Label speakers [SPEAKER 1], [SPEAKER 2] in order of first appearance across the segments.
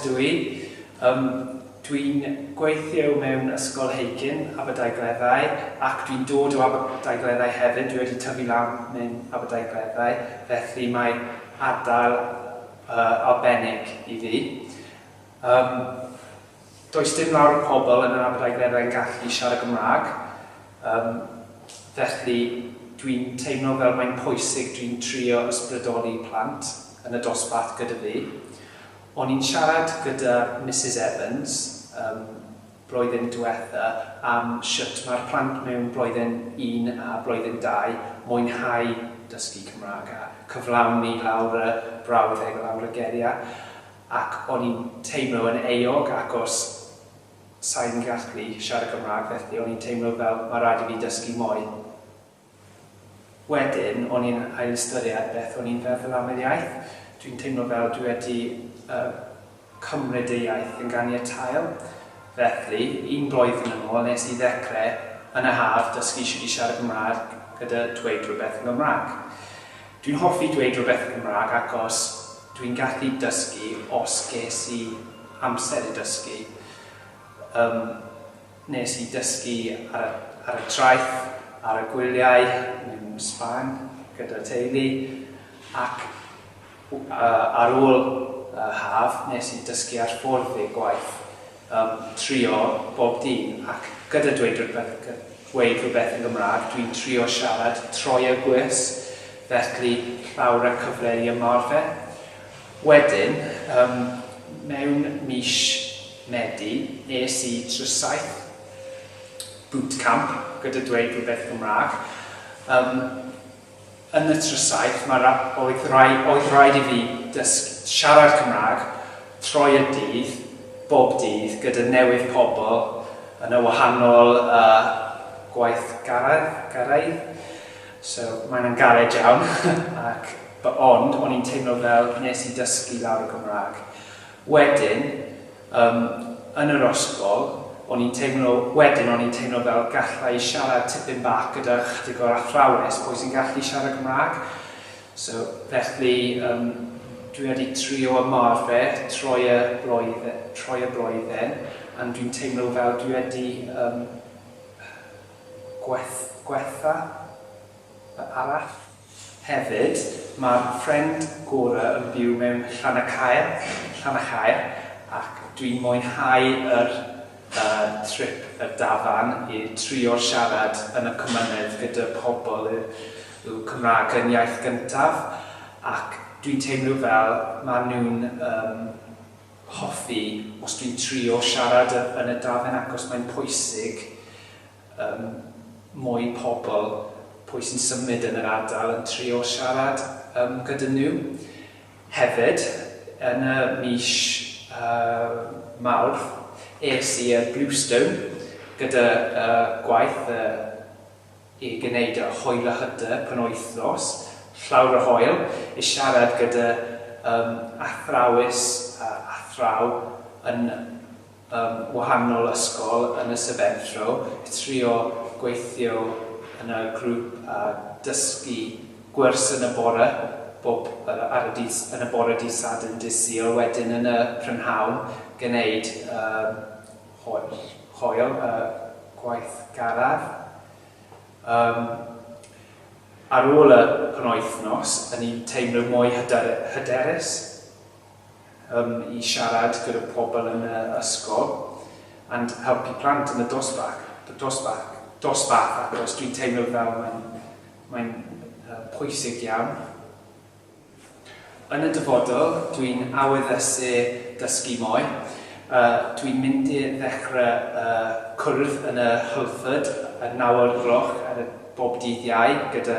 [SPEAKER 1] ydw i. Dwi'n gweithio mewn ysgol Heicyn, Aberdaugleddau, ac dwi'n dod o Aberdaugleddau hefyd. Dwi wedi tyfu lan mewn Aberdaugleddau, felly mae ardal arbennig i fi. Does dim lawr o pobl yn yr Aberdaugleddau yn gallu siarad Gymraeg, felly dwi'n teimlo fel mae'n pwysig dwi'n trio ysbrydoli plant yn y dosbarth gyda fi. O'n i'n siarad gyda Mrs Evans blwyddyn diwetha am sut mae'r plant mewn blwyddyn 1 a blwyddyn 2 mwynhau dysgu Cymraeg a cyflawni lawr y brawddeg, lawr y geriau. Ac o'n i'n teimlo yn euog achos sa'n gallu siarad Cymraeg, felly o'n i'n teimlo fel mae rhaid i fi dysgu mwy. Wedyn, o'n i'n ail-ystyried beth o'n i'n feddwl am yr iaith. Dwi'n teimlo fel dwi wedi cymryd y iaith yn ganiatail. Felly, un blwyddyn yn ôl, nes i ddechrau yn y haf dysgu sut i siarad Gymraeg gyda dweud rhywbeth yn Gymraeg. Dwi'n hoffi dweud rhywbeth yn Gymraeg achos dwi'n gallu dysgu os ges i amser i dysgu. Nes i dysgu ar y traeth, ar y gwyliau, mewn Sbaen, gyda teulu, ac ar ôl haf, nes i dysgu ar ffordd fi gwaith trio bob dydd, ac gyda dweud rhywbeth yn Gymraeg, dwi'n trio siarad troi y gwys, felly llawr y cyfle i ymarfer. Wedyn, mewn mis Medi, nes i trysaith bootcamp gyda dweud rhywbeth Gymraeg. Yn y trysaith, oedd rhaid i fi siarad Cymraeg, troi y dydd, bob dydd, gyda newydd pobl yn y wahanol gwaith garaidd. So, mae'n garej iawn, ond o'n i'n teimlo fel nes i dysgu lawr y Gymraeg. Wedyn, yn yr ysgol, o'n i'n teimlo fel gallai siarad tipyn bach gyda chydig o'r athrawes pwy sy'n gallu siarad Gymraeg. So, felly, dwi wedi trio ymarfer troi y blwyddyn, a dwi'n teimlo fel dwi wedi gwetha arall. Hefyd, mae'r ffrind Gwobr yn byw mewn Llanacau'r, ac dwi'n mwynhau yr trip y dafarn i trio siarad yn y cymuned gyda pobl yw Cymraeg yn iaith gyntaf, ac dwi'n teimlo fel maen nhw'n hoffi os dwi'n trio siarad yn y dafarn achos mae'n pwysig mwy pobl pwy sy'n symud yn yr ardal yn trio siarad gyda nhw. Hefyd, yn y mis Mawrth, es i Bluestone gyda gwaith i gwneud y hwyl y hyder penwythnos, llawr y hwyl, i siarad gyda athraw yn wahanol ysgol yn y Benfro, i trio gweithio yn y grŵp dysgu gwrs yn y bore, yn y bore dydd Sadwrn dydd Sul, wedyn yn y prynhawn gwneud hwyl, gwaith garaf. Ar ôl y penwythnos, ni'n teimlo mwy hyderus i siarad gyda pobl yn y ysgol and helpu plant yn y dosbarth achos dwi'n teimlo fel mae'n pwysig iawn. Yn y dyfodol, dwi'n awyddysu dysgu mwy. Dwi'n mynd i ddechrau cwrdd yn y Hylford y 9 o'r gloch ar y bob dydd Iau gyda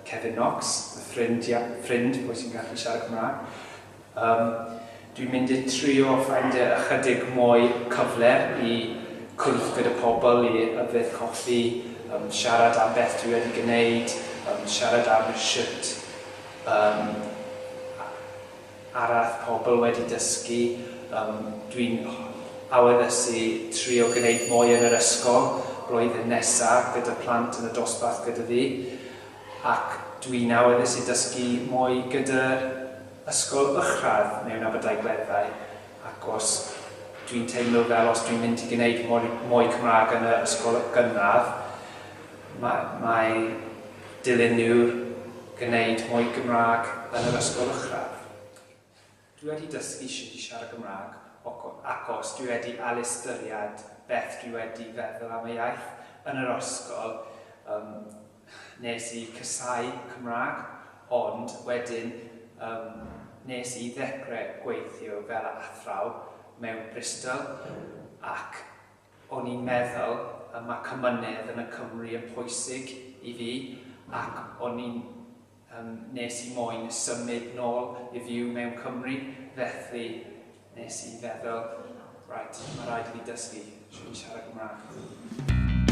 [SPEAKER 1] Kevin Knox, y ffrind pwy sy'n gallu siarad Cymraeg. Dwi'n mynd i trio ffeindio ychydig mwy cyfle i cwrdd gyda pobl i yfed coffi, siarad am beth dwi wedi gwneud, siarad am sut arall pobl wedi dysgu. Dwi'n awyddysu trio gwneud mwy yn yr ysgol blwyddyn nesaf gyda plant yn y dosbarth gyda fi, ac dwi'n awyddysu dysgu mwy gyda ysgol uwchradd mewn Aberdaugleddau, achos dwi'n teimlo fel os dwi'n mynd i gwneud mwy Cymraeg yn y ysgol gynradd, mae dilyn nhw gwneud mwy Gymraeg yn yr ysgol uwchradd. Dwi wedi dysgu sut i siarad Gymraeg achos dwi wedi alustyried beth dwi wedi feddwl am y iaith. Yn yr ysgol, nes i casau Cymraeg, ond wedyn nes i ddechrau gweithio fel athraw mewn Bristol ac o'n i'n meddwl mae cymynydd yn y Cymru yn pwysig i fi ac nes i moyn symud nôl i fyw mewn Cymru, felly nes i feddwl, right, mae rhaid i fi dysgu sut i siarad Cymraeg.